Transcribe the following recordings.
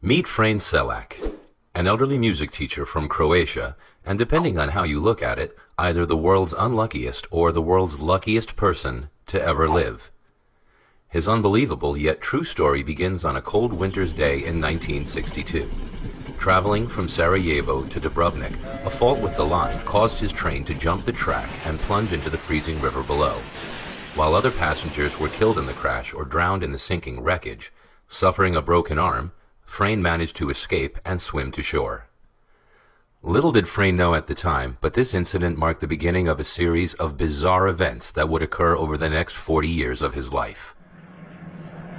Meet Frane Selak, an elderly music teacher from Croatia, and depending on how you look at it, either the world's unluckiest or the world's luckiest person to ever live. His unbelievable yet true story begins on a cold winter's day in 1962. Traveling from Sarajevo to Dubrovnik, a fault with the line caused his train to jump the track and plunge into the freezing river below. While other passengers were killed in the crash or drowned in the sinking wreckage, suffering a broken arm, Frane managed to escape and swim to shore. Little did Frane know at the time, but this incident marked the beginning of a series of bizarre events that would occur over the next 40 years of his life.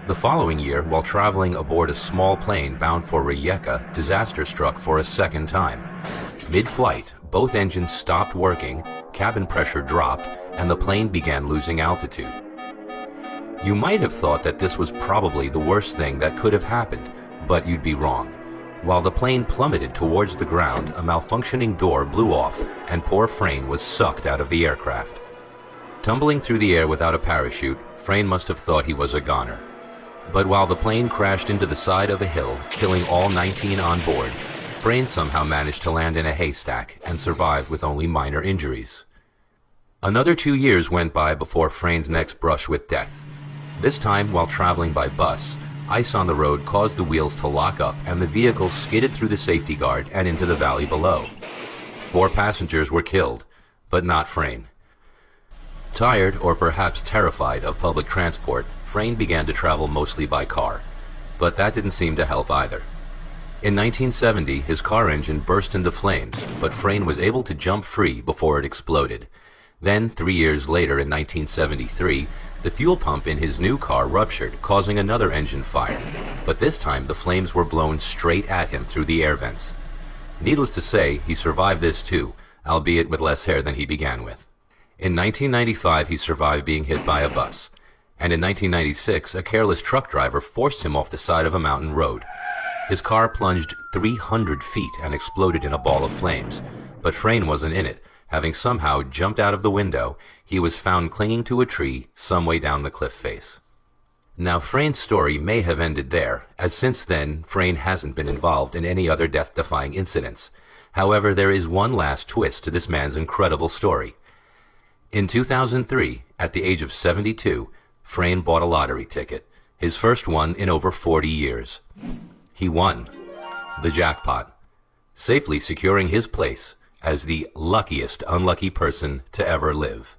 The following year, while traveling aboard a small plane bound for Rijeka, disaster struck for a second time. Mid-flight, both engines stopped working, cabin pressure dropped, and the plane began losing altitude. You might have thought that this was probably the worst thing that could have happened, but you'd be wrong. While the plane plummeted towards the ground, a malfunctioning door blew off, and poor Frane was sucked out of the aircraft. Tumbling through the air without a parachute, Frane must have thought he was a goner. But while the plane crashed into the side of a hill, killing all 19 on board, Frane somehow managed to land in a haystack and survived with only minor injuries. Another 2 years went by before Frane's next brush with death. This time, while traveling by bus, ice on the road caused the wheels to lock up and the vehicle skidded through the safety guard and into the valley below. 4 passengers were killed, but not Frane. Tired, or perhaps terrified, of public transport, Frane began to travel mostly by car, but that didn't seem to help either. In 1970, his car engine burst into flames, but Frane was able to jump free before it exploded. Then, 3 years later in 1973, the fuel pump in his new car ruptured, causing another engine fire, but this time the flames were blown straight at him through the air vents. Needless to say, he survived this too, albeit with less hair than he began with. In 1995, he survived being hit by a bus, and in 1996, a careless truck driver forced him off the side of a mountain road. His car plunged 300 feet and exploded in a ball of flames, but Frane wasn't in it. Having somehow jumped out of the window, he was found clinging to a tree some way down the cliff face. Now, Frane's story may have ended there, as since then, Frane hasn't been involved in any other death-defying incidents. However, there is one last twist to this man's incredible story. In 2003, at the age of 72, Frane bought a lottery ticket, his first one in over 40 years. He won the jackpot, safely securing his place as the luckiest unlucky person to ever live.